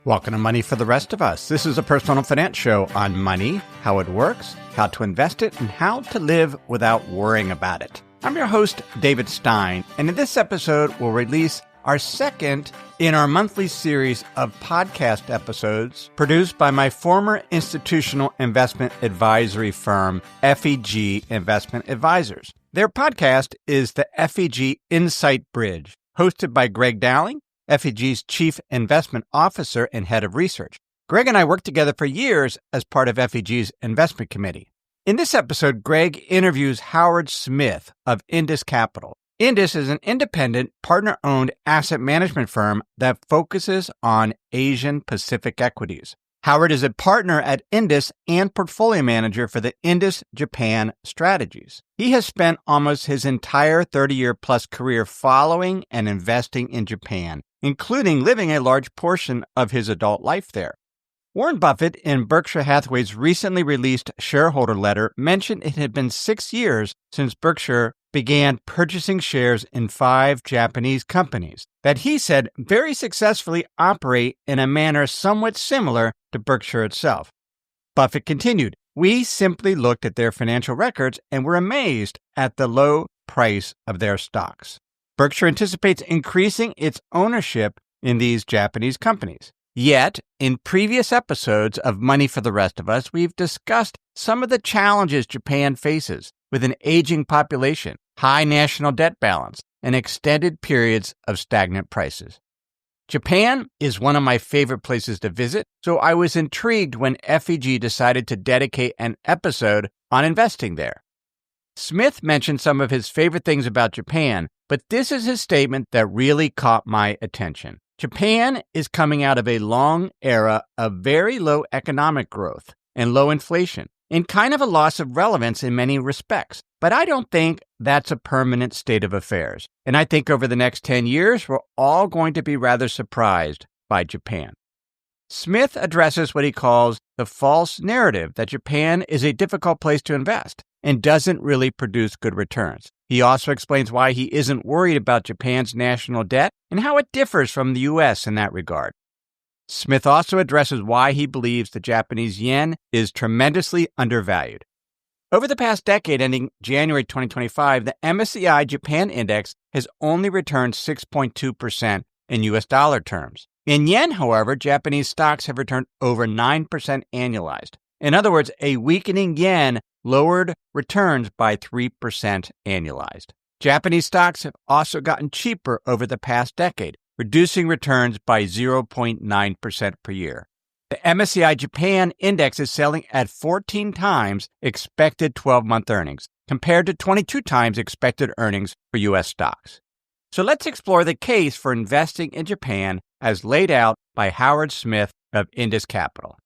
Welcome to Money for the Rest of Us. This is a personal finance show on money, how it works, how to invest it, and how to live without worrying about it. I'm your host, David Stein, and in this episode, we'll release our second in our monthly series of podcast episodes produced by my former institutional investment advisory firm, FEG Investment Advisors. Their podcast is the FEG Insight Bridge, hosted by Greg Dowling, FEG's Chief Investment Officer and Head of Research. Greg and I worked together for years as part of FEG's Investment Committee. In this episode, Greg interviews Howard Smith of Indus Capital. Indus is an independent, partner-owned asset management firm that focuses on Asian Pacific equities. Howard is a partner at Indus and portfolio manager for the Indus Japan strategies. He has spent almost his entire 30-year-plus career following and investing in Japan, including living a large portion of his adult life there. Warren Buffett, in Berkshire Hathaway's recently released shareholder letter, mentioned it had been 6 years since Berkshire began purchasing shares in 5 Japanese companies that he said very successfully operate in a manner somewhat similar to Berkshire itself. Buffett continued, "We simply looked at their financial records and were amazed at the low price of their stocks." Berkshire anticipates increasing its ownership in these Japanese companies. Yet, in previous episodes of Money for the Rest of Us, we've discussed some of the challenges Japan faces with an aging population, high national debt balance, and extended periods of stagnant prices. Japan is one of my favorite places to visit, so I was intrigued when FEG decided to dedicate an episode on investing there. Smith mentioned some of his favorite things about Japan, but this is his statement that really caught my attention. Japan is coming out of a long era of very low economic growth and low inflation, and kind of a loss of relevance in many respects. But I don't think that's a permanent state of affairs. And I think over the next 10 years, we're all going to be rather surprised by Japan. Smith addresses what he calls the false narrative that Japan is a difficult place to invest and doesn't really produce good returns. He also explains why he isn't worried about Japan's national debt and how it differs from the U.S. in that regard. Smith also addresses why he believes the Japanese yen is tremendously undervalued. Over the past decade, ending January 2025, the MSCI Japan Index has only returned 6.2% in U.S. dollar terms. In yen, however, Japanese stocks have returned over 9% annualized. In other words, a weakening yen lowered returns by 3% annualized. Japanese stocks have also gotten cheaper over the past decade, reducing returns by 0.9% per year. The MSCI Japan Index is selling at 14 times expected 12-month earnings, compared to 22 times expected earnings for U.S. stocks. So let's explore the case for investing in Japan as laid out by Howard Smith of Indus Capital.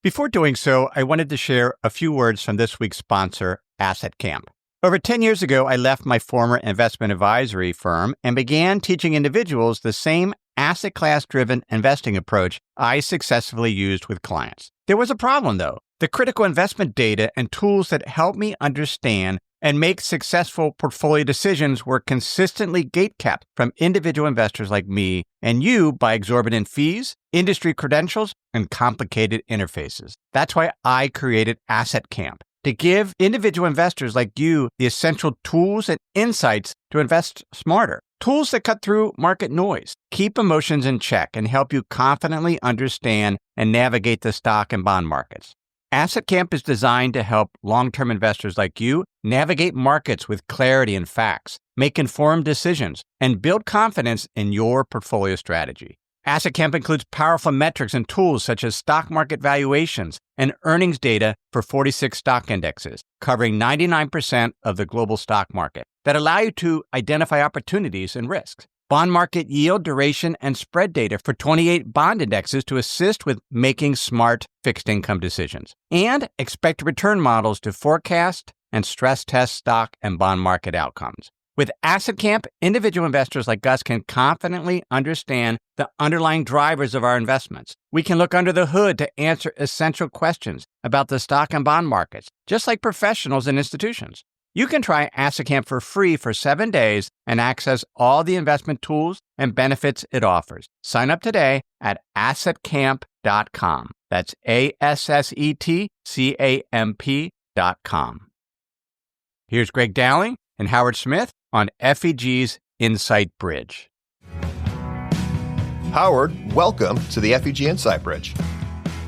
Before doing so, I wanted to share a few words from this week's sponsor, Asset Camp. Over 10 years ago, I left my former investment advisory firm and began teaching individuals the same asset class-driven investing approach I successfully used with clients. There was a problem, though. The critical investment data and tools that help me understand and make successful portfolio decisions were consistently gatekept from individual investors like me and you by exorbitant fees, industry credentials, and complicated interfaces. That's why I created Asset Camp, to give individual investors like you the essential tools and insights to invest smarter. Tools that cut through market noise, keep emotions in check, and help you confidently understand and navigate the stock and bond markets. Asset Camp is designed to help long-term investors like you navigate markets with clarity and facts, make informed decisions, and build confidence in your portfolio strategy. Asset Camp includes powerful metrics and tools such as stock market valuations and earnings data for 46 stock indexes, covering 99% of the global stock market, that allow you to identify opportunities and risks. Bond market yield, duration, and spread data for 28 bond indexes to assist with making smart fixed income decisions. And expected return models to forecast and stress test stock and bond market outcomes. With Asset Camp, individual investors like us can confidently understand the underlying drivers of our investments. We can look under the hood to answer essential questions about the stock and bond markets, just like professionals and institutions. You can try Asset for free for 7 days and access all the investment tools and benefits it offers. Sign up today at assetcamp.com. That's ASSETCAMP.com. Here's Greg Dowling and Howard Smith on FEG's Insight Bridge. Howard, welcome to the FEG Insight Bridge.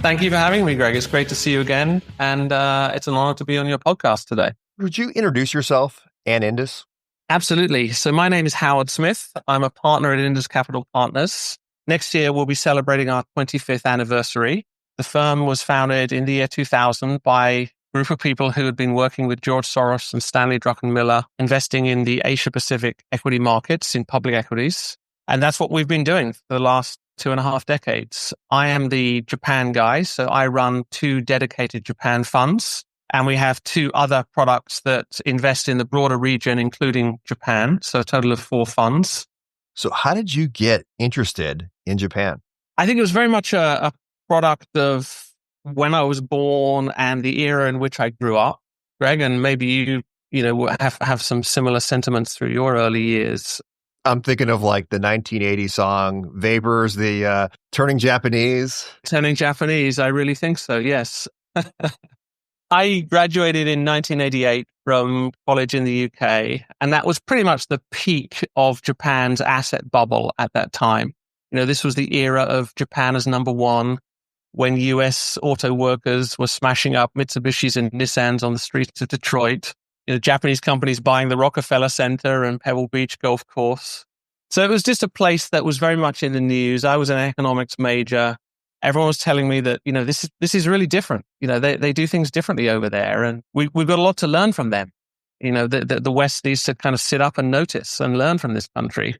Thank you for having me, Greg. It's great to see you again, and it's an honor to be on your podcast today. Would you introduce yourself and Indus? Absolutely. So my name is Howard Smith. I'm a partner at Indus Capital Partners. Next year, we'll be celebrating our 25th anniversary. The firm was founded in the year 2000 by a group of people who had been working with George Soros and Stanley Druckenmiller, investing in the Asia-Pacific equity markets in public equities. And that's what we've been doing for the last 2.5 decades. I am the Japan guy, so I run 2 dedicated Japan funds. And we have 2 other products that invest in the broader region, including Japan. So a total of 4 funds. So how did you get interested in Japan? I think it was very much a product of when I was born and the era in which I grew up, Greg, and maybe you have some similar sentiments through your early years. I'm thinking of like the 1980 song, Vapors, the Turning Japanese. Turning Japanese, I really think so, yes. I graduated in 1988 from college in the UK, and that was pretty much the peak of Japan's asset bubble at that time. This was the era of Japan as number one, when US auto workers were smashing up Mitsubishis and Nissans on the streets of Detroit. Japanese companies buying the Rockefeller Center and Pebble Beach Golf Course. So it was just a place that was very much in the news. I was an economics major. Everyone was telling me that, this is really different. They do things differently over there, and we've got a lot to learn from them. The West needs to kind of sit up and notice and learn from this country.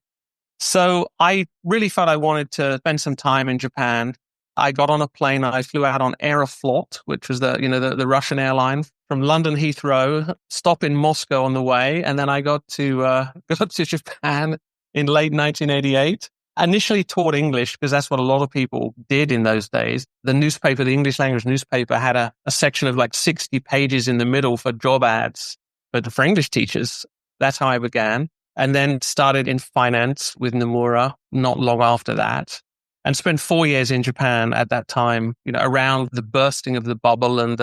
So I really felt I wanted to spend some time in Japan. I got on a plane. I flew out on Aeroflot, which was the Russian airline, from London Heathrow, stop in Moscow on the way, and then I got to Japan in late 1988. Initially taught English because that's what a lot of people did in those days. The newspaper, the English language newspaper, had a section of like 60 pages in the middle for job ads, but for English teachers. That's how I began. And then started in finance with Nomura not long after that. And spent 4 years in Japan at that time, around the bursting of the bubble and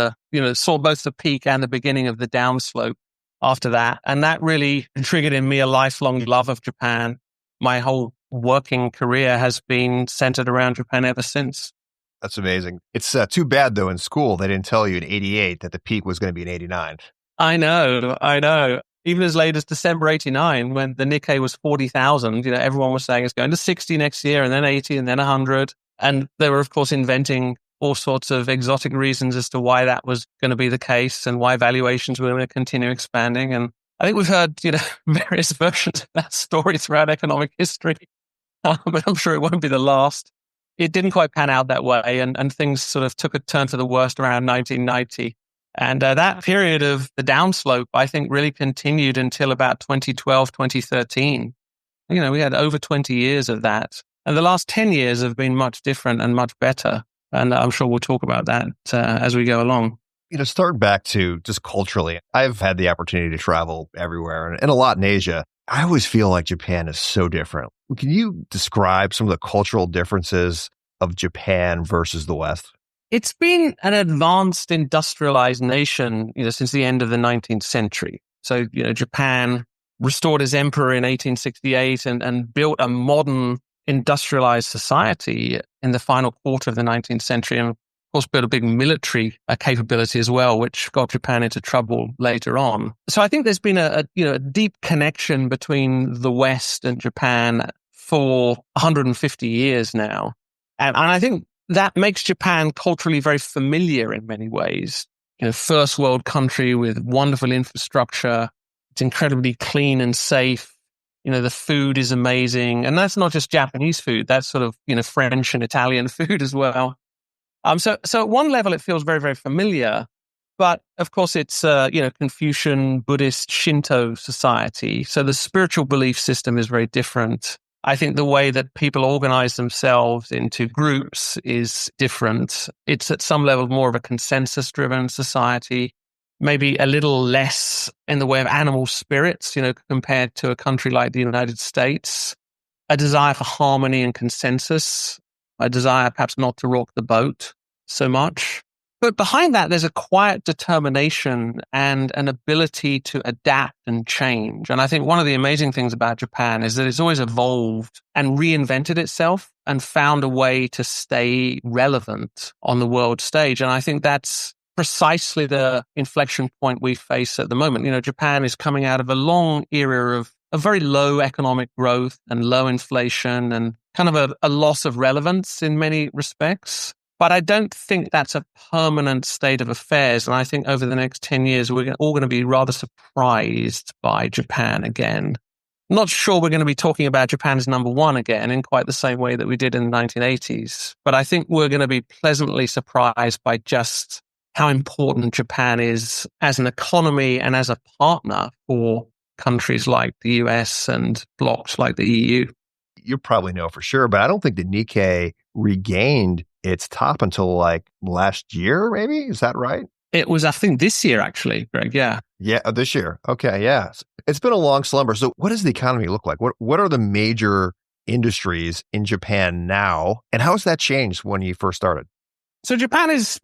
saw both the peak and the beginning of the downslope after that. And that really triggered in me a lifelong love of Japan. My whole working career has been centered around Japan ever since. That's amazing. It's too bad, though, in school, they didn't tell you in 88 that the peak was going to be in 89. I know. Even as late as December 89, when the Nikkei was 40,000, everyone was saying it's going to 60 next year and then 80 and then 100. And they were, of course, inventing all sorts of exotic reasons as to why that was going to be the case and why valuations were going to continue expanding. And I think we've heard, various versions of that story throughout economic history. But I'm sure it won't be the last. It didn't quite pan out that way, and things sort of took a turn for the worst around 1990. And that period of the downslope, I think, really continued until about 2012, 2013. We had over 20 years of that. And the last 10 years have been much different and much better. And I'm sure we'll talk about that as we go along. Starting back to just culturally, I've had the opportunity to travel everywhere and a lot in Asia. I always feel like Japan is so different. Can you describe some of the cultural differences of Japan versus the West? It's been an advanced industrialized nation, since the end of the 19th century. So, Japan restored its emperor in 1868 and built a modern industrialized society in the final quarter of the 19th century. And of course, built a big military capability as well, which got Japan into trouble later on. So I think there's been a deep connection between the West and Japan for 150 years now. And I think that makes Japan culturally very familiar in many ways. First world country with wonderful infrastructure. It's incredibly clean and safe. The food is amazing. And that's not just Japanese food. That's sort of, French and Italian food as well. So at one level, it feels very, very familiar. But of course, it's, Confucian, Buddhist, Shinto society. So the spiritual belief system is very different. I think the way that people organize themselves into groups is different. It's at some level more of a consensus-driven society. maybe a little less in the way of animal spirits, compared to a country like the United States, a desire for harmony and consensus, a desire perhaps not to rock the boat so much. But behind that, there's a quiet determination and an ability to adapt and change. And I think one of the amazing things about Japan is that it's always evolved and reinvented itself and found a way to stay relevant on the world stage. And I think that's precisely the inflection point we face at the moment. Japan is coming out of a long era of a very low economic growth and low inflation and kind of a loss of relevance in many respects. But I don't think that's a permanent state of affairs. And I think over the next 10 years, we're all going to be rather surprised by Japan again. Not sure we're going to be talking about Japan as number one again in quite the same way that we did in the 1980s. But I think we're going to be pleasantly surprised by just how important Japan is as an economy and as a partner for countries like the US and blocs like the EU. You probably know for sure, but I don't think the Nikkei regained its top until like last year, maybe? Is that right? It was, I think, this year, actually, Greg. Yeah. Yeah, this year. Okay, yeah. It's been a long slumber. So what does the economy look like? What are the major industries in Japan now? And how has that changed when you first started? So Japan is,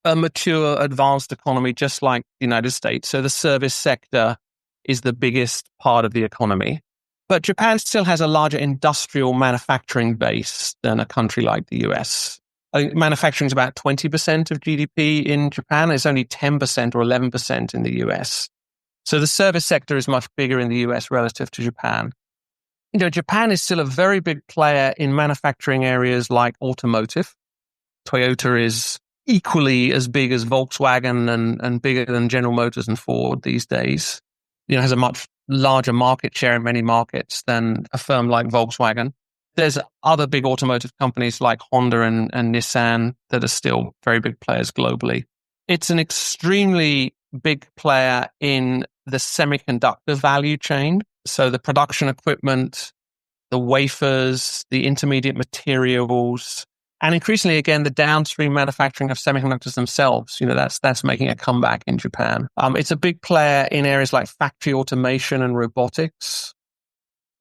a mature, advanced economy, just like the United States. So the service sector is the biggest part of the economy. But Japan still has a larger industrial manufacturing base than a country like the US. I think manufacturing is about 20% of GDP in Japan. It's only 10% or 11% in the US. So the service sector is much bigger in the US relative to Japan. Japan is still a very big player in manufacturing areas like automotive. Toyota is equally as big as Volkswagen and bigger than General Motors and Ford these days. Has a much larger market share in many markets than a firm like Volkswagen. There's other big automotive companies like Honda and Nissan that are still very big players globally. It's an extremely big player in the semiconductor value chain. So the production equipment, the wafers, the intermediate materials, and increasingly, again, the downstream manufacturing of semiconductors themselves. That's making a comeback in Japan. It's a big player in areas like factory automation and robotics,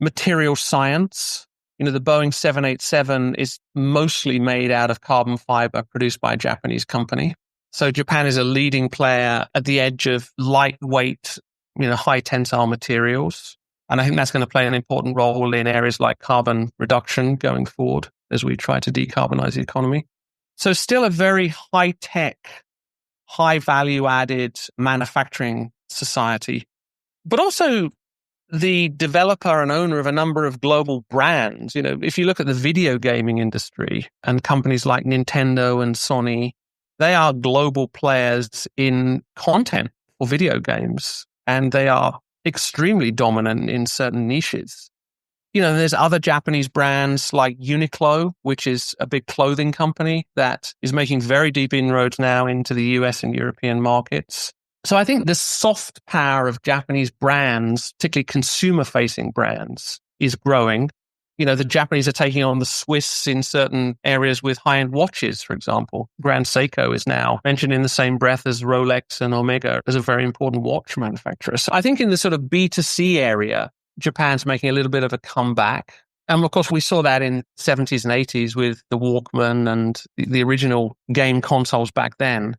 material science. The Boeing 787 is mostly made out of carbon fiber produced by a Japanese company. So Japan is a leading player at the edge of lightweight, high tensile materials. And I think that's going to play an important role in areas like carbon reduction going forward as we try to decarbonize the economy. So still a very high-tech, high value-added manufacturing society, but also the developer and owner of a number of global brands. If you look at the video gaming industry and companies like Nintendo and Sony, they are global players in content for video games, and they are extremely dominant in certain niches. There's other Japanese brands like Uniqlo, which is a big clothing company that is making very deep inroads now into the US and European markets. So I think the soft power of Japanese brands, particularly consumer-facing brands, is growing. The Japanese are taking on the Swiss in certain areas with high-end watches, for example. Grand Seiko is now mentioned in the same breath as Rolex and Omega as a very important watch manufacturer. So I think in the sort of B2C area, Japan's making a little bit of a comeback. And of course, we saw that in the 70s and 80s with the Walkman and the original game consoles back then.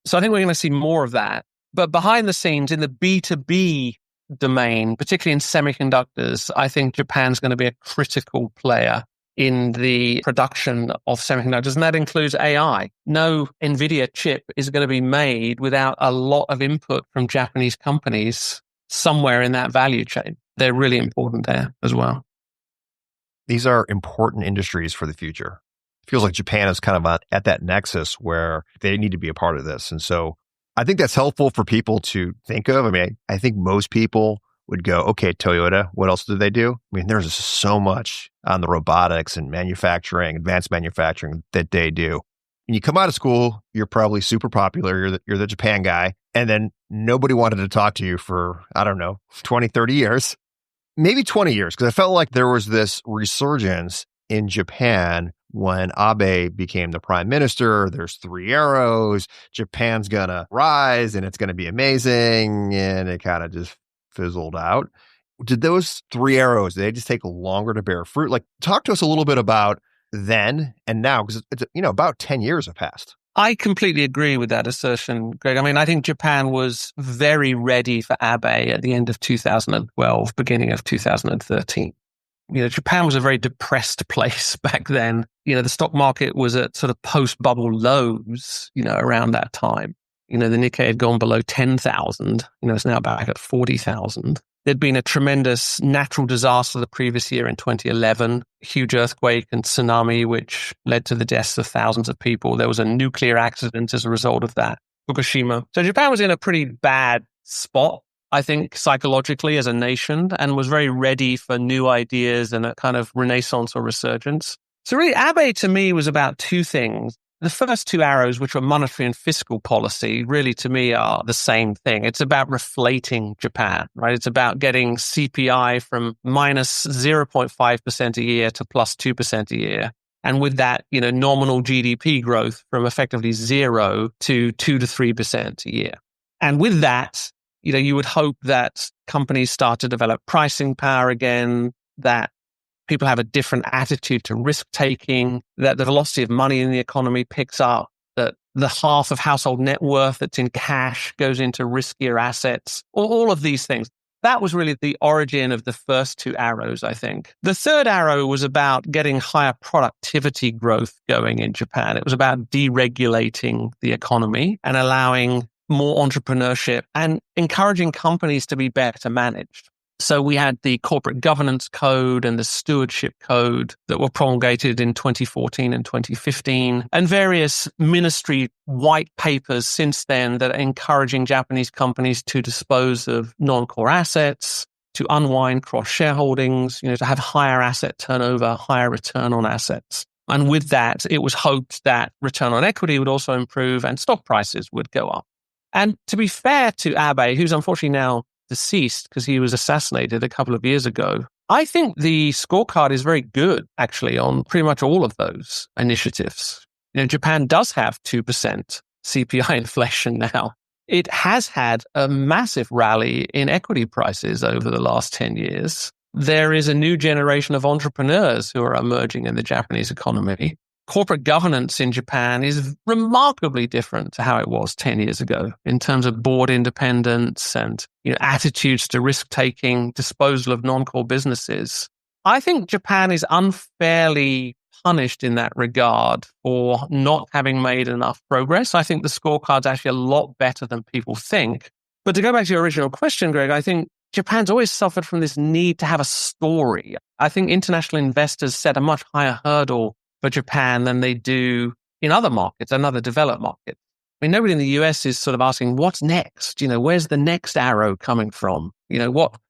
So I think we're going to see more of that. But behind the scenes, in the B2B domain, particularly in semiconductors, I think Japan's going to be a critical player in the production of semiconductors. And that includes AI. No NVIDIA chip is going to be made without a lot of input from Japanese companies somewhere in that value chain. They're really important there as well. These are important industries for the future. It feels like Japan is kind of at that nexus where they need to be a part of this. And so I think that's helpful for people to think of. I think most people would go, okay, Toyota, what else do they do? There's so much on the robotics and manufacturing, advanced manufacturing that they do. When you come out of school, you're probably super popular. You're the Japan guy. And then nobody wanted to talk to you for, 20, 30 years. Maybe 20 years, because I felt like there was this resurgence in Japan when Abe became the prime minister, there's three arrows, Japan's going to rise and it's going to be amazing. And it kind of just fizzled out. Did those three arrows, did they just take longer to bear fruit? Like, talk to us a little bit about then and now, because it's, about 10 years have passed. I completely agree with that assertion, Greg. I mean, I think Japan was very ready for Abe at the end of 2012, beginning of 2013. Japan was a very depressed place back then. The stock market was at sort of post-bubble lows, around that time. The Nikkei had gone below 10,000. It's now back at 40,000. There'd been a tremendous natural disaster the previous year in 2011, huge earthquake and tsunami, which led to the deaths of thousands of people. There was a nuclear accident as a result of that, Fukushima. So Japan was in a pretty bad spot, I think, psychologically as a nation, and was very ready for new ideas and a kind of renaissance or resurgence. So really, Abe to me was about two things. The first two arrows, which were monetary and fiscal policy, really to me are the same thing. It's about reflating Japan, right? It's about getting CPI from minus 0.5% a year to plus 2% a year. And with that, nominal GDP growth from effectively 0 to 2 to 3% a year. And with that, you would hope that companies start to develop pricing power again, that people have a different attitude to risk-taking, that the velocity of money in the economy picks up, that the half of household net worth that's in cash goes into riskier assets, all of these things. That was really the origin of the first two arrows, I think. The third arrow was about getting higher productivity growth going in Japan. It was about deregulating the economy and allowing more entrepreneurship and encouraging companies to be better managed. So we had the corporate governance code and the stewardship code that were promulgated in 2014 and 2015, and various ministry white papers since then that are encouraging Japanese companies to dispose of non-core assets, to unwind cross-shareholdings, to have higher asset turnover, higher return on assets. And with that, it was hoped that return on equity would also improve and stock prices would go up. And to be fair to Abe, who's unfortunately now deceased because he was assassinated a couple of years ago, I think the scorecard is very good, actually, on pretty much all of those initiatives. Japan does have 2% CPI inflation now. It has had a massive rally in equity prices over the last 10 years. There is a new generation of entrepreneurs who are emerging in the Japanese economy. Corporate governance in Japan is remarkably different to how it was 10 years ago in terms of board independence and attitudes to risk-taking, disposal of non-core businesses. I think Japan is unfairly punished in that regard for not having made enough progress. I think the scorecard's actually a lot better than people think. But to go back to your original question, Greg, I think Japan's always suffered from this need to have a story. I think international investors set a much higher hurdle for Japan than they do in other markets and other developed markets. I mean, nobody in the US is sort of asking, what's next? Where's the next arrow coming from?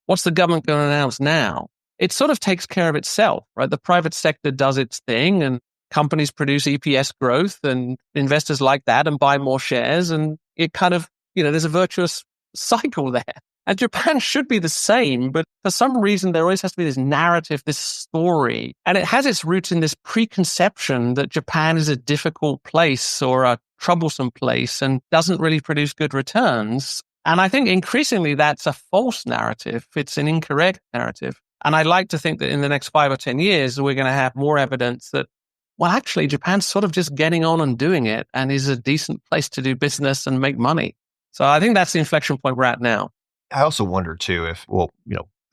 What's the government going to announce now? It sort of takes care of itself, right? The private sector does its thing and companies produce EPS growth and investors like that and buy more shares. And it kind of, there's a virtuous cycle there. And Japan should be the same, but for some reason, there always has to be this narrative, this story. And it has its roots in this preconception that Japan is a difficult place or a troublesome place and doesn't really produce good returns. And I think increasingly that's a false narrative. It's an incorrect narrative. And I'd like to think that in the next 5 or 10 years, we're going to have more evidence that, well, actually, Japan's sort of just getting on and doing it and is a decent place to do business and make money. So I think that's the inflection point we're at now. I also wonder too if,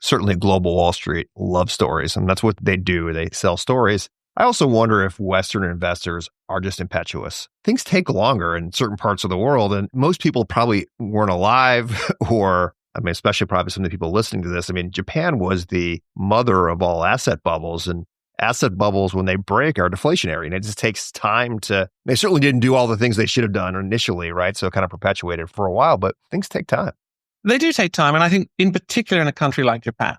certainly global Wall Street loves stories, and that's what they do. They sell stories. I also wonder if Western investors are just impetuous. Things take longer in certain parts of the world, and most people probably weren't alive or, especially probably some of the people listening to this. Japan was the mother of all asset bubbles, and asset bubbles, when they break, are deflationary, and it just takes time they certainly didn't do all the things they should have done initially, right? So it kind of perpetuated for a while, but things take time. They do take time. And I think in particular in a country like Japan,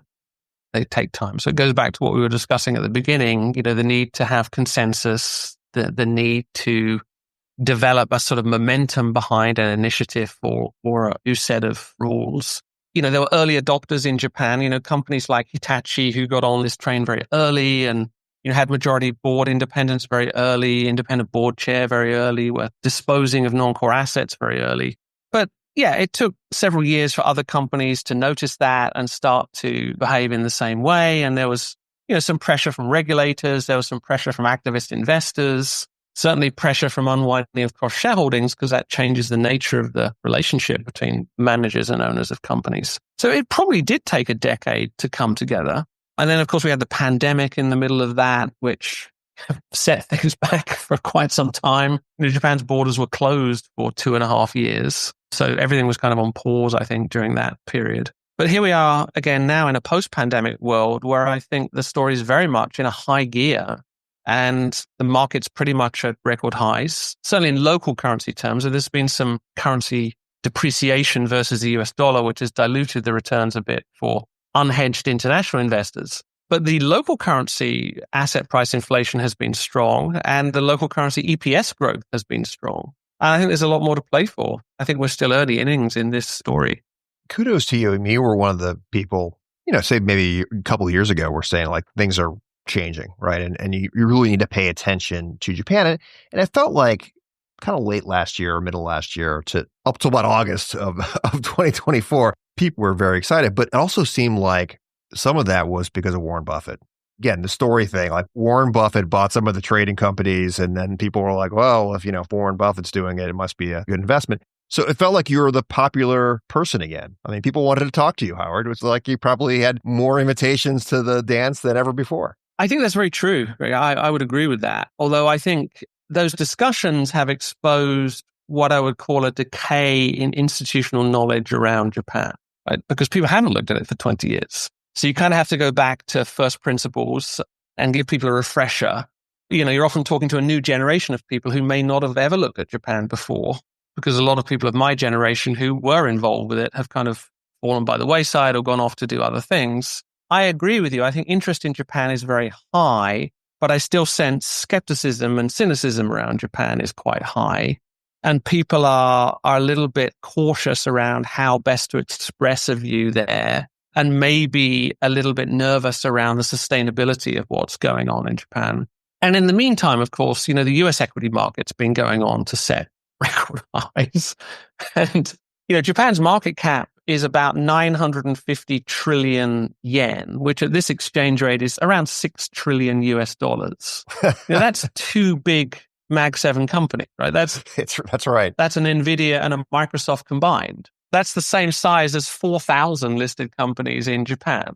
they take time. So it goes back to what we were discussing at the beginning, the need to have consensus, the need to develop a sort of momentum behind an initiative or a new set of rules. There were early adopters in Japan, companies like Hitachi who got on this train very early and had majority board independence very early, independent board chair very early, were disposing of non-core assets very early. But yeah, it took several years for other companies to notice that and start to behave in the same way. And there was, some pressure from regulators. There was some pressure from activist investors, certainly pressure from unwinding of cross shareholdings, because that changes the nature of the relationship between managers and owners of companies. So it probably did take a decade to come together. And then, of course, we had the pandemic in the middle of that, which set things back for quite some time. Japan's borders were closed for 2.5 years. So everything was kind of on pause, I think, during that period. But here we are again now in a post-pandemic world where I think the story is very much in a high gear and the market's pretty much at record highs, certainly in local currency terms. So there's been some currency depreciation versus the US dollar, which has diluted the returns a bit for unhedged international investors. But the local currency asset price inflation has been strong and the local currency EPS growth has been strong. And I think there's a lot more to play for. I think we're still early innings in this story. Kudos to you. I mean, you were one of the people, say maybe a couple of years ago, we're saying like things are changing, right? And you really need to pay attention to Japan. And it felt like kind of late last year or middle last year to up to about August of 2024, people were very excited. But it also seemed like some of that was because of Warren Buffett. Again, the story thing, like Warren Buffett bought some of the trading companies and then people were like, well, if Warren Buffett's doing it, it must be a good investment. So it felt like you were the popular person again. I mean, people wanted to talk to you, Howard. It was like you probably had more invitations to the dance than ever before. I think that's very true. I would agree with that. Although I think those discussions have exposed what I would call a decay in institutional knowledge around Japan, right? Because people haven't looked at it for 20 years. So you kind of have to go back to first principles and give people a refresher. You're often talking to a new generation of people who may not have ever looked at Japan before, because a lot of people of my generation who were involved with it have kind of fallen by the wayside or gone off to do other things. I agree with you. I think interest in Japan is very high, but I still sense skepticism and cynicism around Japan is quite high. And people are a little bit cautious around how best to express a view there, and maybe a little bit nervous around the sustainability of what's going on in Japan. And in the meantime, of course, the US equity market's been going on to set record highs. And, Japan's market cap is about 950 trillion yen, which at this exchange rate is around $6 trillion US dollars. That's two big Mag 7 companies, right? That's right. That's an NVIDIA and a Microsoft combined. That's the same size as 4,000 listed companies in Japan.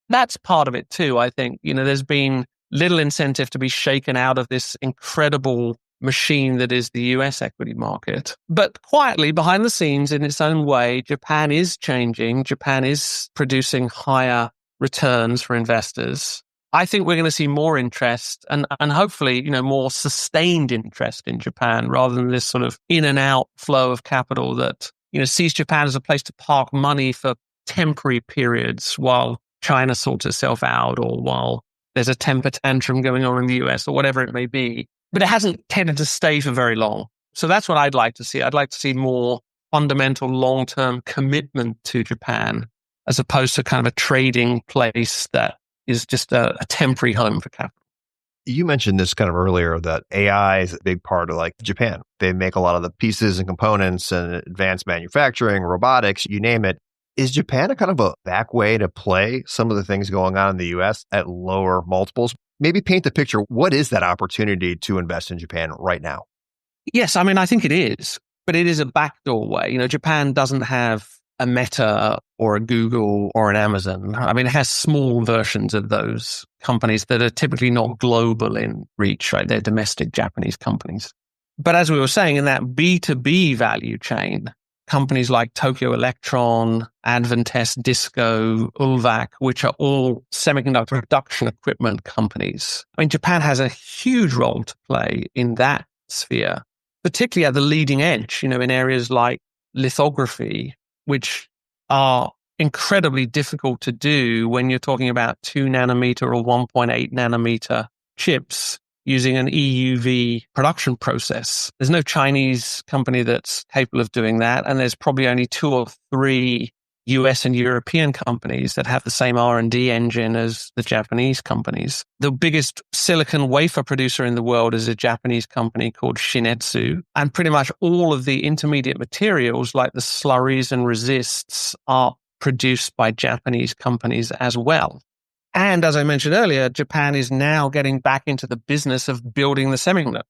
That's part of it too, I think. There's been little incentive to be shaken out of this incredible machine that is the US equity market. But quietly, behind the scenes, in its own way, Japan is changing. Japan is producing higher returns for investors. I think we're going to see more interest and hopefully, more sustained interest in Japan rather than this sort of in and out flow of capital that, sees Japan as a place to park money for temporary periods while China sorts itself out or while there's a temper tantrum going on in the US or whatever it may be. But it hasn't tended to stay for very long. So that's what I'd like to see. I'd like to see more fundamental long-term commitment to Japan as opposed to kind of a trading place that is just a temporary home for capital. You mentioned this kind of earlier that AI is a big part of like Japan. They make a lot of the pieces and components and advanced manufacturing, robotics, you name it. Is Japan a kind of a back way to play some of the things going on in the US at lower multiples? Maybe paint the picture. What is that opportunity to invest in Japan right now? Yes, I think it is, but it is a backdoor way. Japan doesn't have a Meta or a Google or an Amazon. It has small versions of those companies that are typically not global in reach, right? They're domestic Japanese companies. But as we were saying, in that B2B value chain, companies like Tokyo Electron, Advantest, Disco, Ulvac, which are all semiconductor production equipment companies. Japan has a huge role to play in that sphere, particularly at the leading edge, in areas like lithography, which are incredibly difficult to do when you're talking about 2 nanometer or 1.8 nanometer chips using an EUV production process. There's no Chinese company that's capable of doing that. And there's probably only 2 or 3 US and European companies that have the same R&D engine as the Japanese companies. The biggest silicon wafer producer in the world is a Japanese company called Shin-Etsu. And pretty much all of the intermediate materials like the slurries and resists are produced by Japanese companies as well. And as I mentioned earlier, Japan is now getting back into the business of building the semiconductors.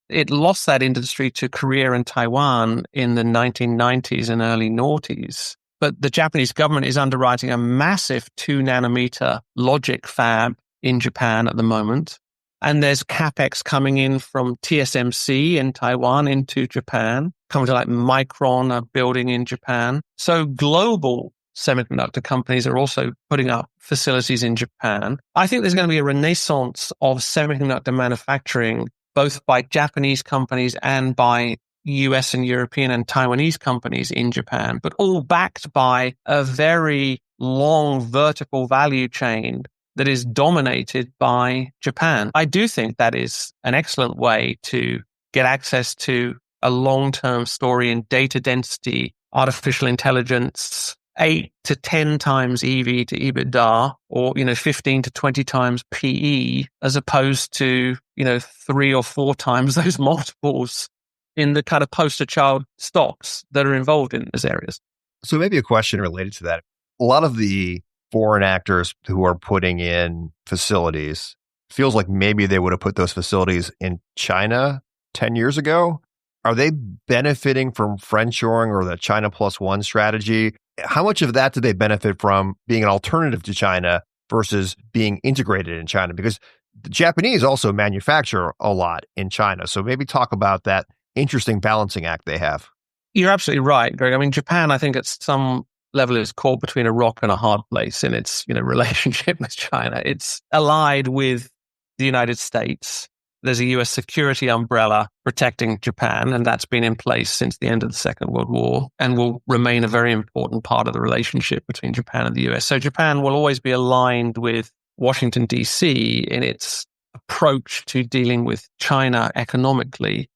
It lost that industry to Korea and Taiwan in the 1990s and early noughties. But the Japanese government is underwriting a massive 2-nanometer logic fab in Japan at the moment. And there's capex coming in from TSMC in Taiwan into Japan, coming to like Micron are building in Japan. So global semiconductor companies are also putting up facilities in Japan. I think there's going to be a renaissance of semiconductor manufacturing, both by Japanese companies and by US and European and Taiwanese companies in Japan, but all backed by a very long vertical value chain that is dominated by Japan. I do think that is an excellent way to get access to a long-term story in data density, artificial intelligence, 8 to 10 times EV to EBITDA, or 15 to 20 times PE, as opposed to 3 or 4 times those multiples in the kind of poster child stocks that are involved in those areas. So maybe a question related to that. A lot of the foreign actors who are putting in facilities, feels like maybe they would have put those facilities in China 10 years ago. Are they benefiting from friendshoring or the China plus one strategy? How much of that do they benefit from being an alternative to China versus being integrated in China? Because the Japanese also manufacture a lot in China. So maybe talk about that interesting balancing act they have. You're absolutely right, Greg. I mean, Japan, I think at some level is caught between a rock and a hard place in its relationship with China. It's allied with the United States. There's a US security umbrella protecting Japan, and that's been in place since the end of the Second World War and will remain a very important part of the relationship between Japan and the US. So Japan will always be aligned with Washington, D.C. in its approach to dealing with China economically.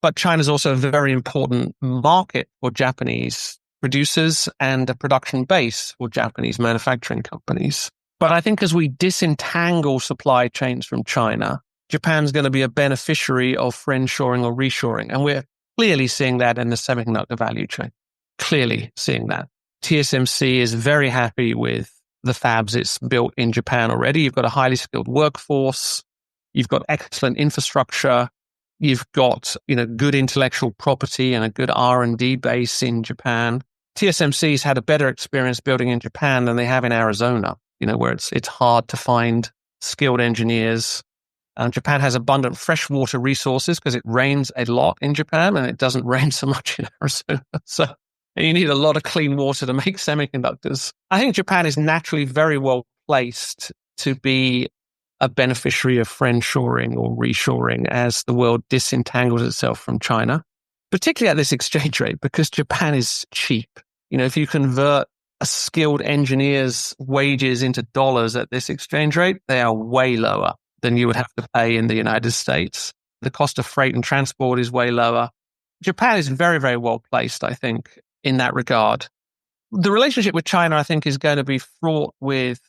But China is also a very important market for Japanese producers and a production base for Japanese manufacturing companies. But I think as we disentangle supply chains from China, Japan's going to be a beneficiary of friendshoring or reshoring. And we're clearly seeing that in the semiconductor value chain. Clearly seeing that. TSMC is very happy with the fabs it's built in Japan already. You've got a highly skilled workforce. You've got excellent infrastructure. You've got, good intellectual property and a good R&D base in Japan. TSMC's had a better experience building in Japan than they have in Arizona, where it's hard to find skilled engineers. Japan has abundant freshwater resources because it rains a lot in Japan and it doesn't rain so much in Arizona. So you need a lot of clean water to make semiconductors. I think Japan is naturally very well placed to be a beneficiary of friendshoring or reshoring as the world disentangles itself from China, particularly at this exchange rate, because Japan is cheap. If you convert a skilled engineer's wages into dollars at this exchange rate, they are way lower than you would have to pay in the United States. The cost of freight and transport is way lower. Japan is very, very well placed, I think, in that regard. The relationship with China, I think, is going to be fraught with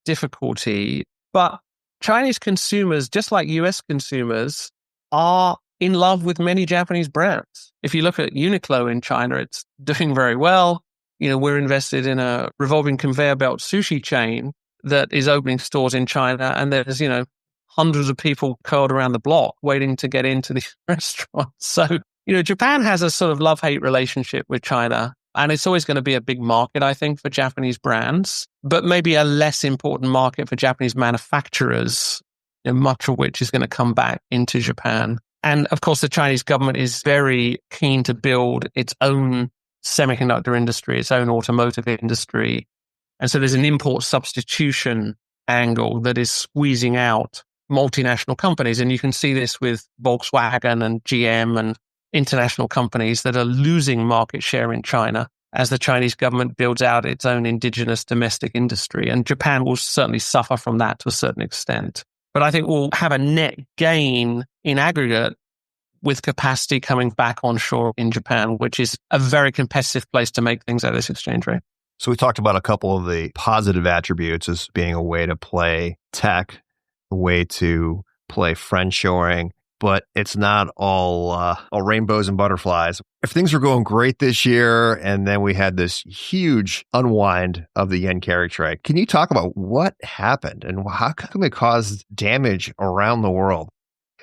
difficulty, but Chinese consumers, just like US consumers, are in love with many Japanese brands. If you look at Uniqlo in China, it's doing very well. We're invested in a revolving conveyor belt sushi chain that is opening stores in China, and there's, hundreds of people curled around the block waiting to get into these restaurants. So, Japan has a sort of love-hate relationship with China, and it's always going to be a big market, I think, for Japanese brands, but maybe a less important market for Japanese manufacturers, much of which is going to come back into Japan. And of course, the Chinese government is very keen to build its own semiconductor industry, its own automotive industry. And so there's an import substitution angle that is squeezing out multinational companies. And you can see this with Volkswagen and GM and international companies that are losing market share in China as the Chinese government builds out its own indigenous domestic industry. And Japan will certainly suffer from that to a certain extent. But I think we'll have a net gain in aggregate with capacity coming back onshore in Japan, which is a very competitive place to make things at this exchange rate. So we talked about a couple of the positive attributes as being a way to play tech, a way to play friendshoring, but it's not all rainbows and butterflies. If things were going great this year and then we had this huge unwind of the yen carry trade, can you talk about what happened and how come it caused damage around the world?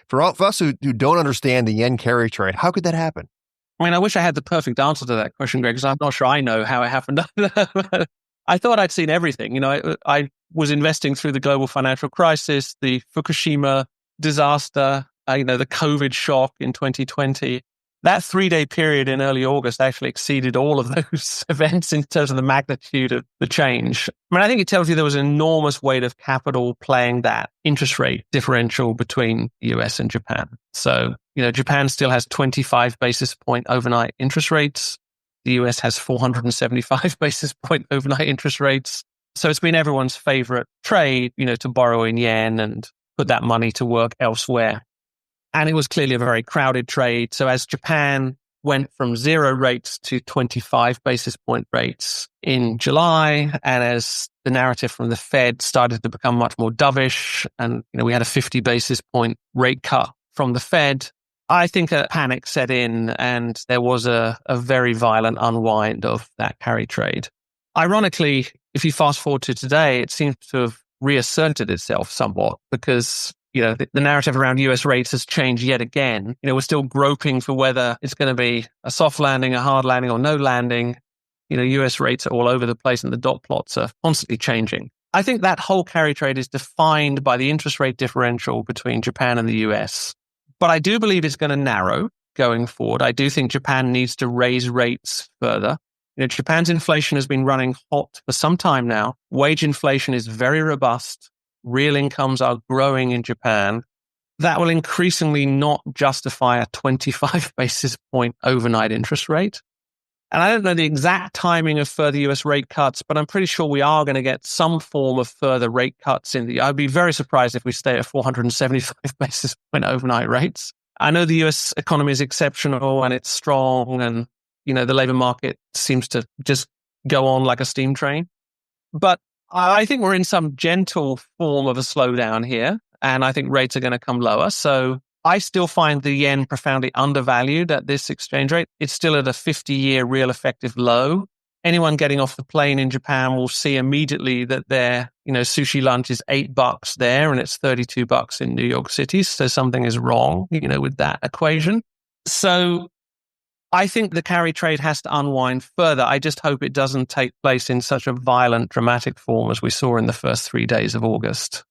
For us who don't understand the yen carry trade, how could that happen? I mean, I wish I had the perfect answer to that question, Greg, because I'm not sure I know how it happened. I thought I'd seen everything. You know, I was investing through the global financial crisis, the Fukushima disaster, the COVID shock in 2020. That 3-day period in early August actually exceeded all of those events in terms of the magnitude of the change. I mean, I think it tells you there was an enormous weight of capital playing that interest rate differential between the US and Japan. So, Japan still has 25 basis point overnight interest rates. The US has 475 basis point overnight interest rates. So it's been everyone's favorite trade, to borrow in yen and put that money to work elsewhere. And it was clearly a very crowded trade. So as Japan went from 0 rates to 25 basis point rates in July, and as the narrative from the Fed started to become much more dovish, and we had a 50 basis point rate cut from the Fed, I think a panic set in and there was a very violent unwind of that carry trade. Ironically, if you fast forward to today, it seems to have reasserted itself somewhat because the narrative around US rates has changed yet again. We're still groping for whether it's going to be a soft landing, a hard landing, or no landing. US rates are all over the place and the dot plots are constantly changing. I think that whole carry trade is defined by the interest rate differential between Japan and the US. But I do believe it's going to narrow going forward. I do think Japan needs to raise rates further. Japan's inflation has been running hot for some time now. Wage inflation is very robust. Real incomes are growing in Japan. That will increasingly not justify a 25 basis point overnight interest rate. And I don't know the exact timing of further US rate cuts, but I'm pretty sure we are going to get some form of further rate cuts I'd be very surprised if we stay at 475 basis point overnight rates. I know the US economy is exceptional and it's strong and, the labor market seems to just go on like a steam train. But I think we're in some gentle form of a slowdown here, and I think rates are going to come lower. So I still find the yen profoundly undervalued at this exchange rate. It's still at a 50-year real effective low. Anyone getting off the plane in Japan will see immediately that their, sushi lunch is $8 there and it's $32 in New York City. So something is wrong, with that equation. So I think the carry trade has to unwind further. I just hope it doesn't take place in such a violent, dramatic form as we saw in the first 3 days of August.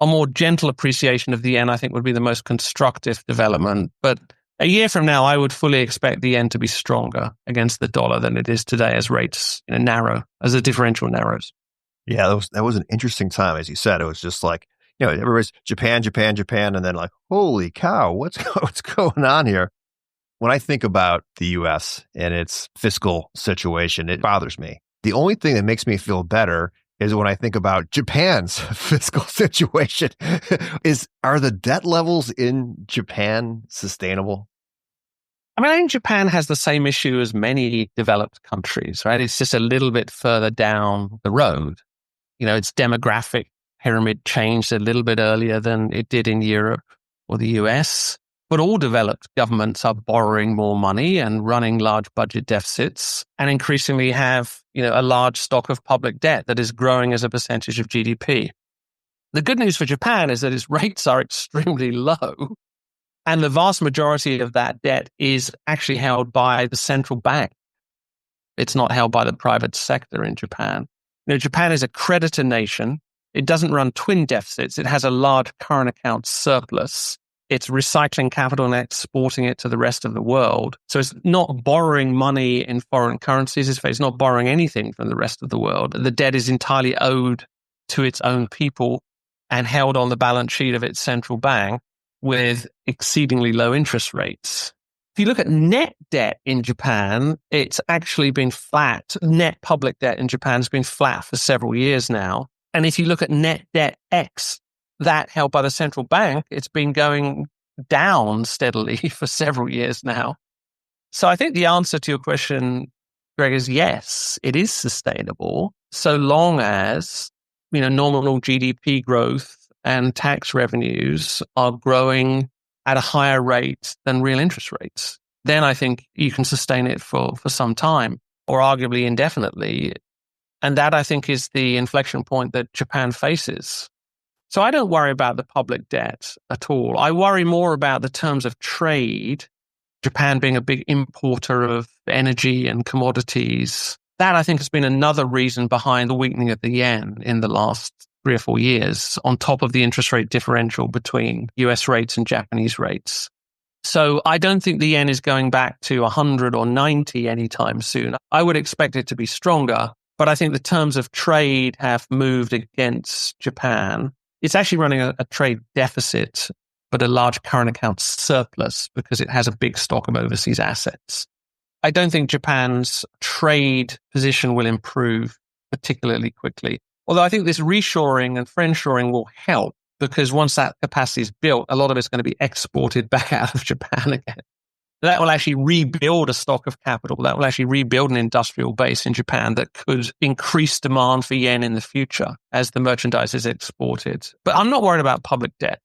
A more gentle appreciation of the yen, I think, would be the most constructive development. But a year from now, I would fully expect the yen to be stronger against the dollar than it is today as rates narrow, as the differential narrows. Yeah, that was an interesting time. As you said, it was just like, everybody's Japan, and then like, holy cow, what's going on here? When I think about the U.S. and its fiscal situation, it bothers me. The only thing that makes me feel better is when I think about Japan's fiscal situation. Are the debt levels in Japan sustainable? I mean, I think Japan has the same issue as many developed countries, right? It's just a little bit further down the road. Its demographic pyramid changed a little bit earlier than it did in Europe or the US. But all developed governments are borrowing more money and running large budget deficits and increasingly have, a large stock of public debt that is growing as a percentage of GDP. The good news for Japan is that its rates are extremely low, and the vast majority of that debt is actually held by the central bank. It's not held by the private sector in Japan. Japan is a creditor nation. It doesn't run twin deficits. It has a large current account surplus. It's recycling capital and exporting it to the rest of the world. So it's not borrowing money in foreign currencies. It's not borrowing anything from the rest of the world. The debt is entirely owed to its own people and held on the balance sheet of its central bank with exceedingly low interest rates. If you look at net debt in Japan, it's actually been flat. Net public debt in Japan has been flat for several years now. And if you look at net debt X, that held by the central bank, it's been going down steadily for several years now. So I think the answer to your question Greg, is yes, it is sustainable so long as, nominal GDP growth and tax revenues are growing at a higher rate than real interest rates. Then I think you can sustain it for some time, or arguably indefinitely. And that, I think, is the inflection point that Japan faces. So I don't worry about the public debt at all. I worry more about the terms of trade, Japan being a big importer of energy and commodities. That, I think, has been another reason behind the weakening of the yen in the last 3 or 4 years, on top of the interest rate differential between US rates and Japanese rates. So I don't think the yen is going back to 100 or 90 anytime soon. I would expect it to be stronger, but I think the terms of trade have moved against Japan. It's actually running a trade deficit, but a large current account surplus because it has a big stock of overseas assets. I don't think Japan's trade position will improve particularly quickly. Although I think this reshoring and friendshoring will help, because once that capacity is built, a lot of it's going to be exported back out of Japan again. That will actually rebuild a stock of capital. That will actually rebuild an industrial base in Japan that could increase demand for yen in the future as the merchandise is exported. But I'm not worried about public debt.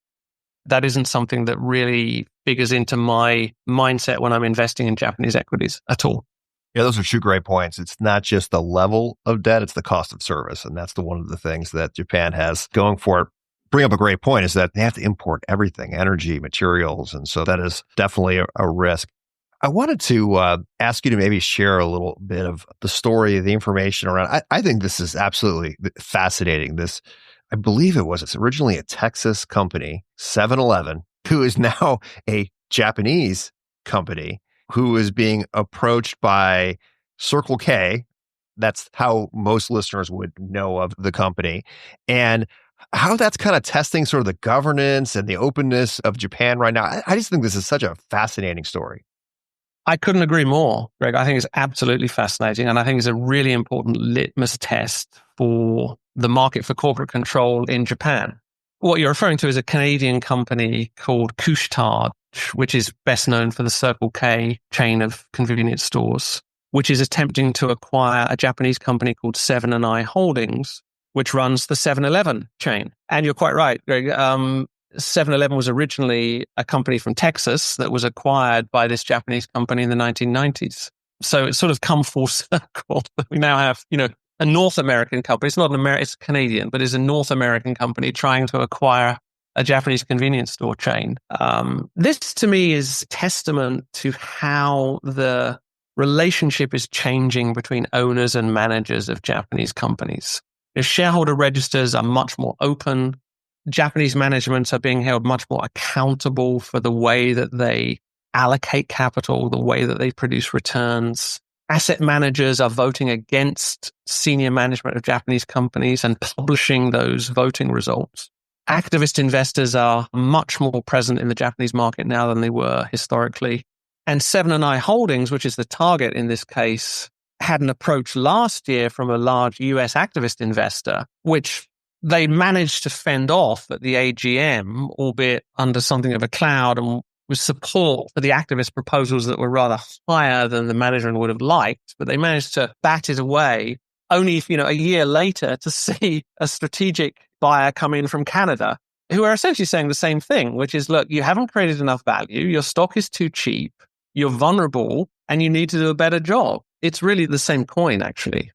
That isn't something that really figures into my mindset when I'm investing in Japanese equities at all. Yeah, those are two great points. It's not just the level of debt, it's the cost of service. And that's one of the things that Japan has going for it. Bring up a great point is that they have to import everything, energy, materials. And so that is definitely a risk. I wanted to ask you to maybe share a little bit of the story, the information around. I think this is absolutely fascinating. I believe it's originally a Texas company, 7-Eleven, who is now a Japanese company who is being approached by Circle K. That's how most listeners would know of the company. And how that's kind of testing sort of the governance and the openness of Japan right now. I just think this is such a fascinating story. I couldn't agree more, Greg. I think it's absolutely fascinating. And I think it's a really important litmus test for the market for corporate control in Japan. What you're referring to is a Canadian company called Couche-Tard, which is best known for the Circle K chain of convenience stores, which is attempting to acquire a Japanese company called 7&I Holdings, which runs the 7-Eleven chain. And you're quite right, Greg. 7-Eleven was originally a company from Texas that was acquired by this Japanese company in the 1990s. So it's sort of come full circle. We now have, a North American company. It's not it's Canadian, but it's a North American company trying to acquire a Japanese convenience store chain. This to me is testament to how the relationship is changing between owners and managers of Japanese companies. The shareholder registers are much more open. Japanese managements are being held much more accountable for the way that they allocate capital, the way that they produce returns. Asset managers are voting against senior management of Japanese companies and publishing those voting results. Activist investors are much more present in the Japanese market now than they were historically. And 7&I Holdings, which is the target in this case, had an approach last year from a large US activist investor, which they managed to fend off at the AGM, albeit under something of a cloud, and with support for the activist proposals that were rather higher than the management would have liked. But they managed to bat it away only, a year later to see a strategic buyer come in from Canada, who are essentially saying the same thing, which is, look, you haven't created enough value. Your stock is too cheap. You're vulnerable and you need to do a better job. It's really the same coin, actually.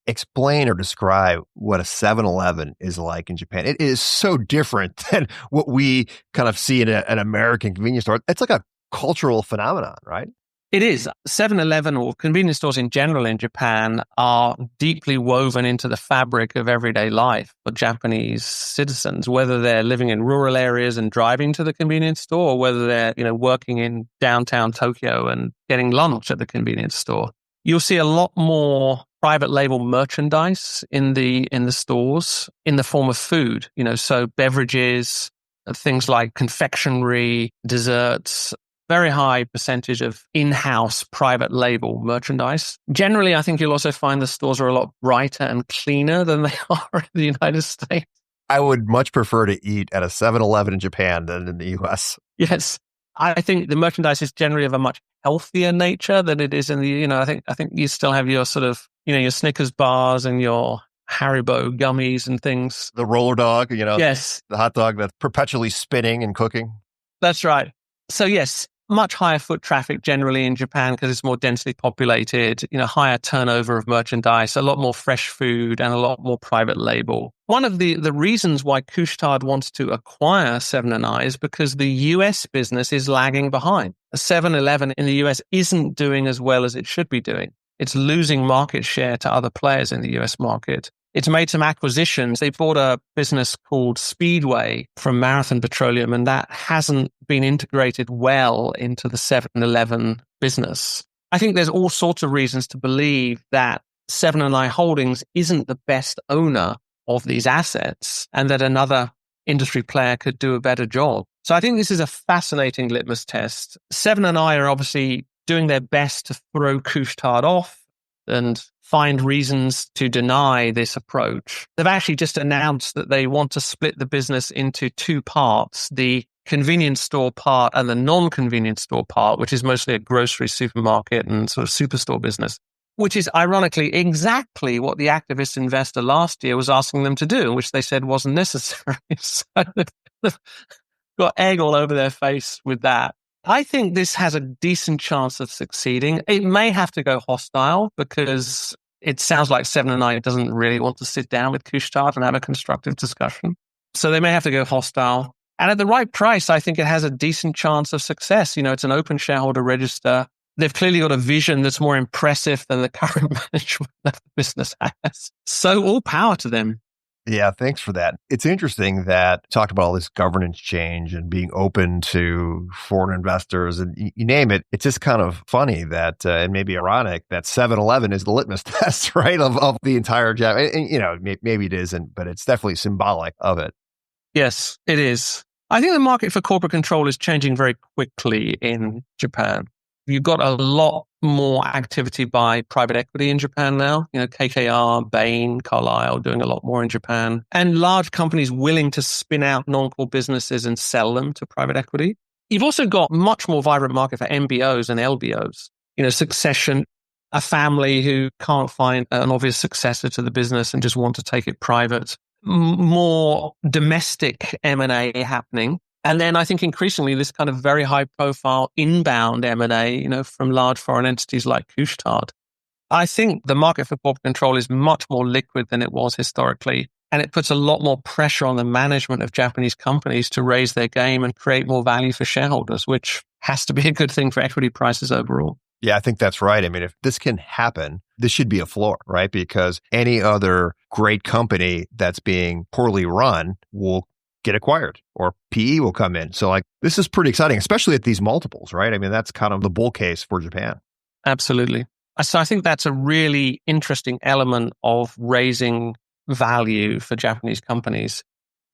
Explain or describe what a 7-Eleven is like in Japan. It is so different than what we kind of see in an American convenience store. It's like a cultural phenomenon, right? It is. 7-Eleven or convenience stores in general in Japan are deeply woven into the fabric of everyday life for Japanese citizens, whether they're living in rural areas and driving to the convenience store, or whether they're, working in downtown Tokyo and getting lunch at the convenience store. You'll see a lot more private label merchandise in the stores in the form of food, so beverages, things like confectionery, desserts, very high percentage of in-house private label merchandise. Generally, I think you'll also find the stores are a lot brighter and cleaner than they are in the United States. I would much prefer to eat at a 7-Eleven in Japan than in the US. Yes. I think the merchandise is generally of a much healthier nature than it is in the, I think you still have your sort of, your Snickers bars and your Haribo gummies and things. The roller dog, Yes, the hot dog that's perpetually spinning and cooking. That's right. So yes, much higher foot traffic generally in Japan because it's more densely populated, higher turnover of merchandise, a lot more fresh food and a lot more private label. One of the reasons why Couche-Tard wants to acquire 7 & I is because the US business is lagging behind. 7-Eleven in the US isn't doing as well as it should be doing. It's losing market share to other players in the US market. It's made some acquisitions. They bought a business called Speedway from Marathon Petroleum, and that hasn't been integrated well into the 7-Eleven business. I think there's all sorts of reasons to believe that 7 & I Holdings isn't the best owner of these assets and that another industry player could do a better job. So I think this is a fascinating litmus test. 7 & I are obviously doing their best to throw Couche-Tard off and find reasons to deny this approach. They've actually just announced that they want to split the business into 2 parts, the convenience store part and the non-convenience store part, which is mostly a grocery supermarket and sort of superstore business, which is ironically exactly what the activist investor last year was asking them to do, which they said wasn't necessary. So they've got egg all over their face with that. I think this has a decent chance of succeeding. It may have to go hostile because it sounds like 7 & I doesn't really want to sit down with Couche-Tard and have a constructive discussion. So they may have to go hostile. And at the right price, I think it has a decent chance of success. It's an open shareholder register. They've clearly got a vision that's more impressive than the current management that the business has. So all power to them. Yeah, thanks for that. It's interesting that talked about all this governance change and being open to foreign investors and you name it. It's just kind of funny that, and maybe ironic, that 7-Eleven is the litmus test, right, of the entire job. And, maybe it isn't, but it's definitely symbolic of it. Yes, it is. I think the market for corporate control is changing very quickly in Japan. You've got a lot more activity by private equity in Japan now. KKR, Bain, Carlyle doing a lot more in Japan. And large companies willing to spin out non-core businesses and sell them to private equity. You've also got much more vibrant market for MBOs and LBOs. Succession, a family who can't find an obvious successor to the business and just want to take it private. More domestic M&A happening. And then I think increasingly this kind of very high profile inbound M&A, from large foreign entities like Couche-Tard. I think the market for corporate control is much more liquid than it was historically. And it puts a lot more pressure on the management of Japanese companies to raise their game and create more value for shareholders, which has to be a good thing for equity prices overall. Yeah, I think that's right. I mean, if this can happen, this should be a floor, right? Because any other great company that's being poorly run will get acquired or PE will come in. So this is pretty exciting, especially at these multiples, right? I mean, that's kind of the bull case for Japan. Absolutely. So I think that's a really interesting element of raising value for Japanese companies.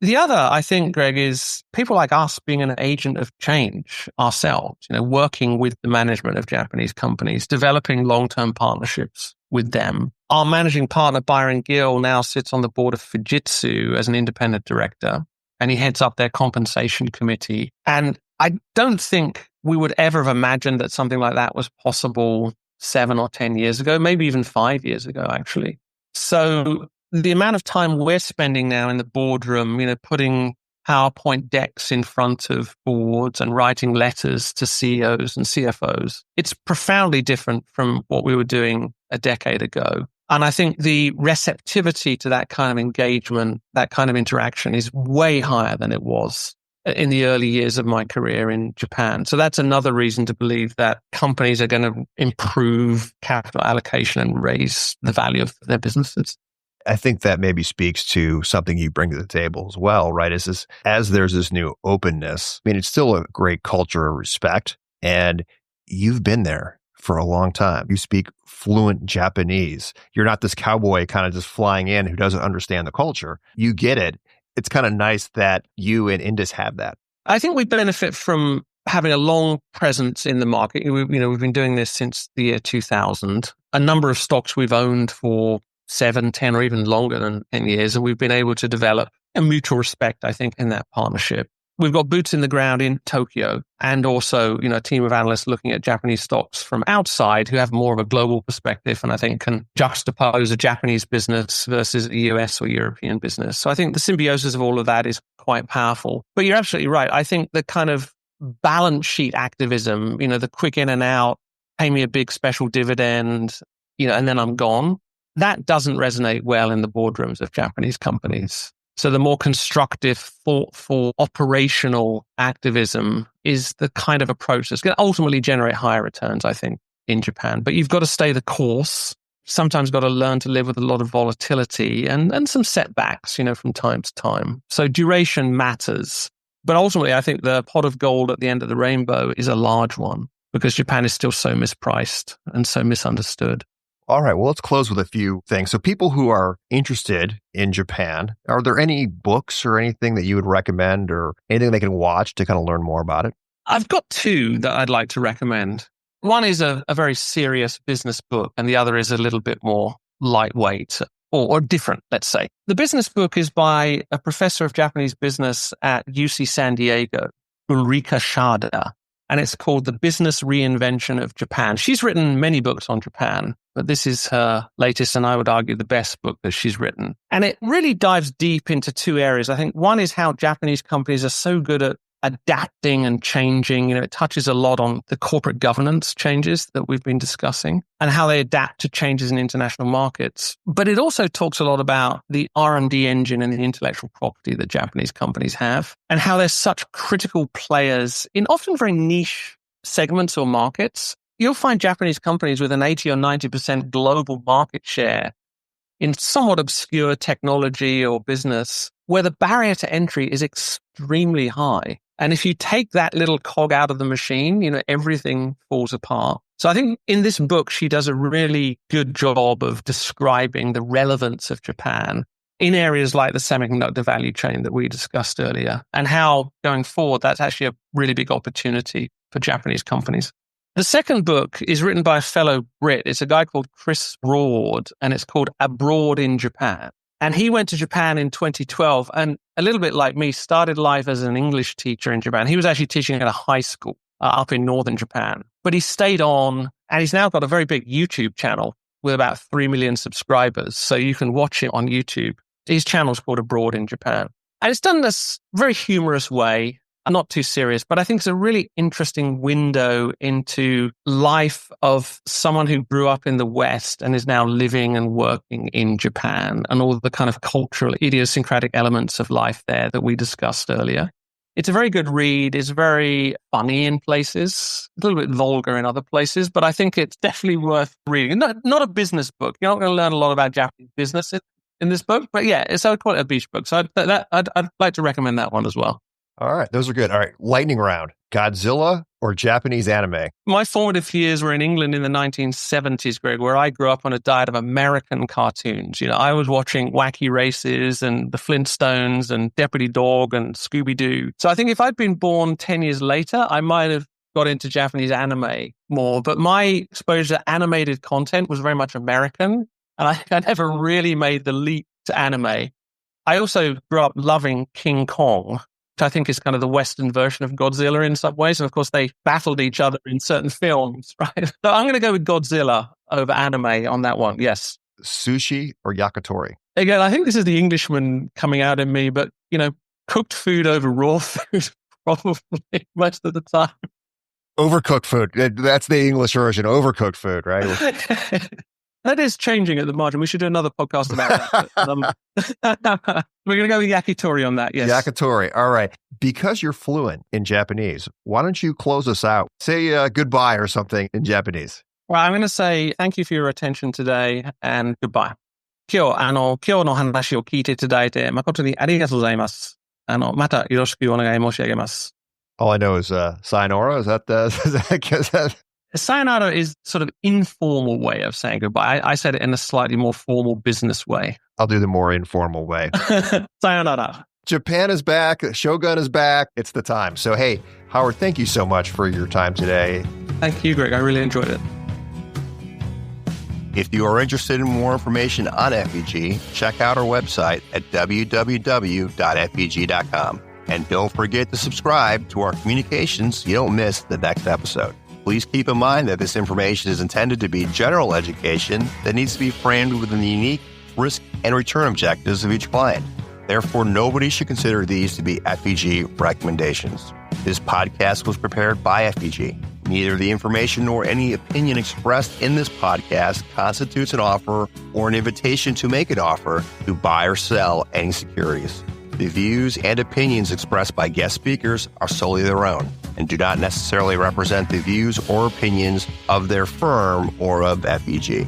The other, I think, Greg, is people like us being an agent of change ourselves, working with the management of Japanese companies, developing long-term partnerships with them. Our managing partner, Byron Gill, now sits on the board of Fujitsu as an independent director. And he heads up their compensation committee. And I don't think we would ever have imagined that something like that was possible 7 or 10 years ago, maybe even 5 years ago, actually. So the amount of time we're spending now in the boardroom, putting PowerPoint decks in front of boards and writing letters to CEOs and CFOs, it's profoundly different from what we were doing a decade ago. And I think the receptivity to that kind of engagement, that kind of interaction is way higher than it was in the early years of my career in Japan. So that's another reason to believe that companies are going to improve capital allocation and raise the value of their businesses. I think that maybe speaks to something you bring to the table as well, right? As there's this new openness, I mean, it's still a great culture of respect, and you've been there for a long time. You speak fluent Japanese. You're not this cowboy kind of just flying in who doesn't understand the culture. You get it. It's kind of nice that you and Indus have that. I think we benefit from having a long presence in the market. We've been doing this since the year 2000. A number of stocks we've owned for 7, 10, or even longer than 10 years. And we've been able to develop a mutual respect, I think, in that partnership. we've got boots in the ground in Tokyo and also, a team of analysts looking at Japanese stocks from outside who have more of a global perspective and I think can juxtapose a Japanese business versus a US or European business. So I think the symbiosis of all of that is quite powerful. But you're absolutely right. I think the kind of balance sheet activism, the quick in and out, pay me a big special dividend, and then I'm gone, that doesn't resonate well in the boardrooms of Japanese companies. So the more constructive, thoughtful, operational activism is the kind of approach that's going to ultimately generate higher returns, I think, in Japan. But you've got to stay the course. Sometimes got to learn to live with a lot of volatility and some setbacks, from time to time. So duration matters. But ultimately, I think the pot of gold at the end of the rainbow is a large one because Japan is still so mispriced and so misunderstood. All right. Well, let's close with a few things. So people who are interested in Japan, are there any books or anything that you would recommend or anything they can watch to kind of learn more about it? I've got two that I'd like to recommend. One is a very serious business book, and the other is a little bit more lightweight or different, let's say. The business book is by a professor of Japanese business at UC San Diego, Ulrika Schada, and it's called The Business Reinvention of Japan. She's written many books on Japan, but this is her latest, and I would argue the best book that she's written. And it really dives deep into two areas. I think one is how Japanese companies are so good at adapting and changing. It touches a lot on the corporate governance changes that we've been discussing and how they adapt to changes in international markets. But it also talks a lot about the R&D engine and the intellectual property that Japanese companies have and how they're such critical players in often very niche segments or markets. You'll find Japanese companies with an 80 or 90% global market share in somewhat obscure technology or business where the barrier to entry is extremely high. And if you take that little cog out of the machine, everything falls apart. So I think in this book, she does a really good job of describing the relevance of Japan in areas like the semiconductor value chain that we discussed earlier, and how going forward, that's actually a really big opportunity for Japanese companies. The second book is written by a fellow Brit. It's a guy called Chris Broad, and it's called Abroad in Japan. And he went to Japan in 2012 and a little bit like me, started life as an English teacher in Japan. He was actually teaching at a high school up in northern Japan, but he stayed on and he's now got a very big YouTube channel with about 3 million subscribers. So you can watch it on YouTube. His channel's called Abroad in Japan. And it's done in this very humorous way. Not too serious, but I think it's a really interesting window into life of someone who grew up in the West and is now living and working in Japan and all the kind of cultural idiosyncratic elements of life there that we discussed earlier. It's a very good read. It's very funny in places, a little bit vulgar in other places, but I think it's definitely worth reading. Not a business book. You're not going to learn a lot about Japanese business in this book, but yeah, I would call it a beach book. So I'd like to recommend that one as well. All right. Those are good. All right. Lightning round. Godzilla or Japanese anime? My formative years were in England in the 1970s, Greg, where I grew up on a diet of American cartoons. I was watching Wacky Races and the Flintstones and Deputy Dog and Scooby-Doo. So I think if I'd been born 10 years later, I might have got into Japanese anime more. But my exposure to animated content was very much American. And I never really made the leap to anime. I also grew up loving King Kong, which I think is kind of the Western version of Godzilla in some ways. And of course, they battled each other in certain films, right? So I'm going to go with Godzilla over anime on that one. Yes. Sushi or yakitori? Again, I think this is the Englishman coming out in me, but, cooked food over raw food probably most of the time. Overcooked food. That's the English version. Overcooked food, right? That is changing at the margin. We should do another podcast about that. We're going to go with yakitori on that, yes. Yakitori. All right. Because you're fluent in Japanese, why don't you close us out? Say goodbye or something in Japanese. Well, I'm going to say thank you for your attention today and goodbye. 今日の話を聞いていただいて誠にありがとうございます。またよろしくお願い申し上げます。All I know is sayonara. Is that Sayonara is sort of informal way of saying goodbye. I said it in a slightly more formal business way. I'll do the more informal way. Sayonara. Japan is back. Shogun is back. It's the time. So, hey, Howard, thank you so much for your time today. Thank you, Greg. I really enjoyed it. If you are interested in more information on FEG, check out our website at www.feg.com. And don't forget to subscribe to our communications so you don't miss the next episode. Please keep in mind that this information is intended to be general education that needs to be framed within the unique risk and return objectives of each client. Therefore, nobody should consider these to be FEG recommendations. This podcast was prepared by FEG. Neither the information nor any opinion expressed in this podcast constitutes an offer or an invitation to make an offer to buy or sell any securities. The views and opinions expressed by guest speakers are solely their own and do not necessarily represent the views or opinions of their firm or of FEG.